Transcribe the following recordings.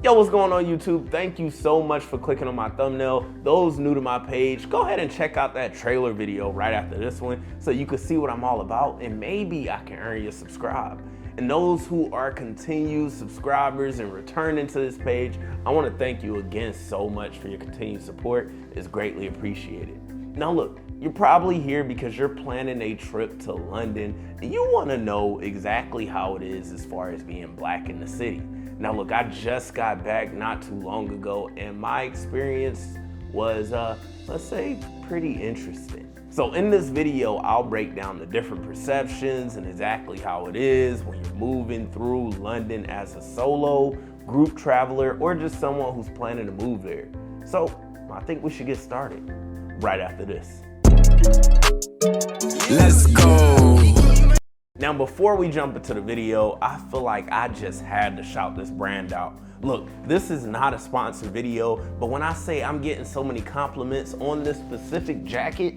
Yo, what's going on YouTube? Thank you so much for clicking on my thumbnail. Those new to my page, go ahead and check out that trailer video right after this one so you can see what I'm all about and maybe I can earn you a subscribe. And those who are continued subscribers and returning to this page, I want to thank you again so much for your continued support. It's greatly appreciated. Now look, you're probably here because you're planning a trip to London and you want to know exactly how it is as far as being black in the city. Now look, I just got back not too long ago and my experience was, let's say, pretty interesting. So in this video, I'll break down the different perceptions and exactly how it is when you're moving through London as a solo, group traveler, or just someone who's planning to move there. So I think we should get started right after this. Let's go. Now, before we jump into the video, I feel like I just had to shout this brand out. Look, this is not a sponsored video, but when I say I'm getting so many compliments on this specific jacket,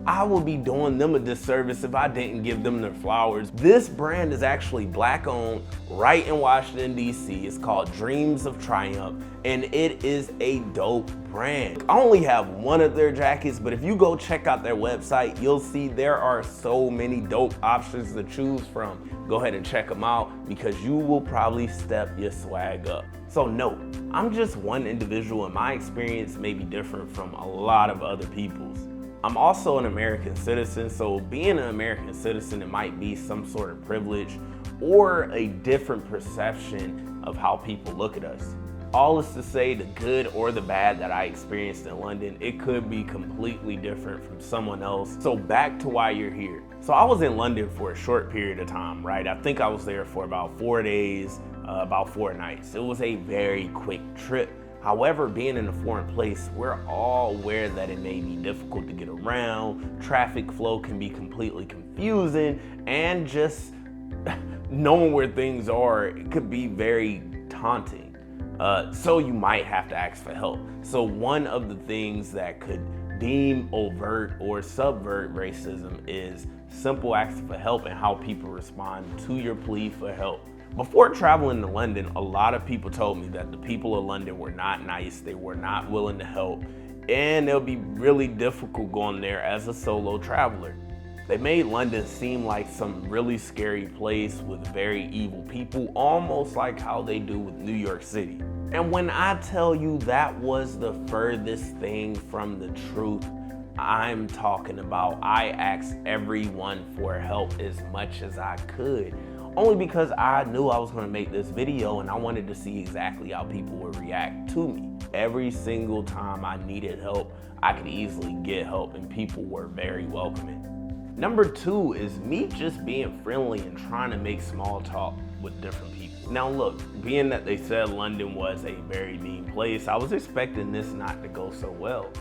I would be doing them a disservice if I didn't give them their flowers. This brand is actually black owned right in Washington, D.C. It's called Dreams of Triumph, and it is a dope brand. I only have one of their jackets, but if you go check out their website, you'll see there are so many dope options to choose from. Go ahead and check them out because you will probably step your swag up. So note, I'm just one individual and my experience may be different from a lot of other people's. I'm also an American citizen, so being an American citizen, it might be some sort of privilege or a different perception of how people look at us. All is to say, the good or the bad that I experienced in London, it could be completely different from someone else. So back to why you're here. So I was in London for a short period of time, right? I think I was there for about 4 days, about 4 nights. It was a very quick trip. However, being in a foreign place, we're all aware that it may be difficult to get around, traffic flow can be completely confusing, and just knowing where things are, it could be very daunting. So you might have to ask for help. So one of the things that could deem overt or subvert racism is simple acts for help and how people respond to your plea for help. Before traveling to London, a lot of people told me that the people of London were not nice, they were not willing to help, and it'll be really difficult going there as a solo traveler. They made London seem like some really scary place with very evil people, almost like how they do with New York City. And when I tell you that was the furthest thing from the truth, I'm talking about I asked everyone for help as much as I could. Only because I knew I was going to make this video and I wanted to see exactly how people would react to me. Every single time I needed help, I could easily get help and people were very welcoming. Number 2 is me just being friendly and trying to make small talk with different people. Now look, being that they said London was a very mean place, I was expecting this not to go so well.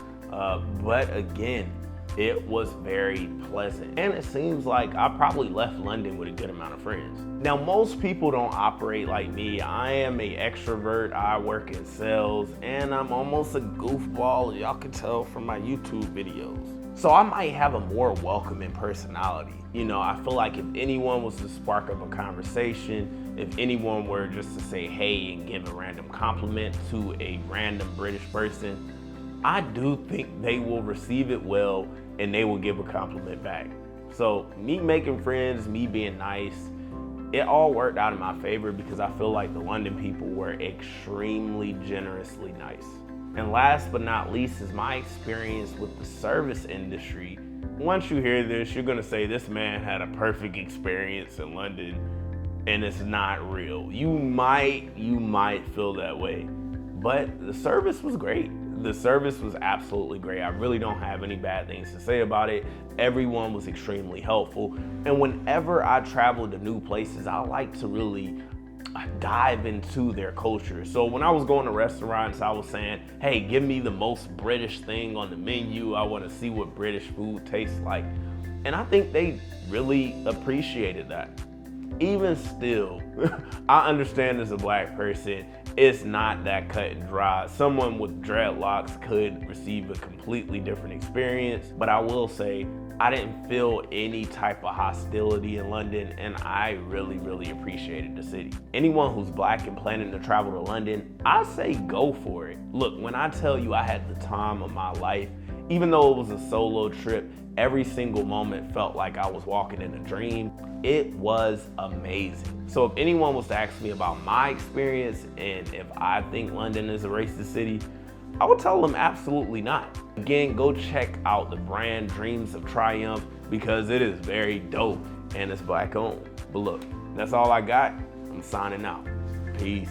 But again, it was very pleasant. And it seems like I probably left London with a good amount of friends. Now, most people don't operate like me. I am an extrovert, I work in sales, and I'm almost a goofball, y'all can tell from my YouTube videos. So I might have a more welcoming personality. You know, I feel like if anyone was to spark up a conversation, if anyone were just to say hey and give a random compliment to a random British person, I do think they will receive it well and they will give a compliment back. So me making friends, me being nice, it all worked out in my favor because I feel like the London people were extremely generously nice. And last but not least is my experience with the service industry. Once you hear this, you're gonna say this man had a perfect experience in London and it's not real. You might feel that way, but the service was great. The service was absolutely great. I really don't have any bad things to say about it. Everyone was extremely helpful. And whenever I travel to new places, I like to really dive into their culture. So when I was going to restaurants, I was saying, hey, give me the most British thing on the menu. I want to see what British food tastes like. And I think they really appreciated that. Even still, I understand as a black person, it's not that cut and dry. Someone with dreadlocks could receive a completely different experience, but I will say I didn't feel any type of hostility in London, and I really, really appreciated the city. Anyone who's Black and planning to travel to London, I say go for it. Look, when I tell you I had the time of my life, even though it was a solo trip, every single moment felt like I was walking in a dream. It was amazing. So if anyone was to ask me about my experience and if I think London is a racist city, I would tell them absolutely not. Again, go check out the brand Dreams of Triumph because it is very dope and it's Black owned. But look, that's all I got. I'm signing out. Peace.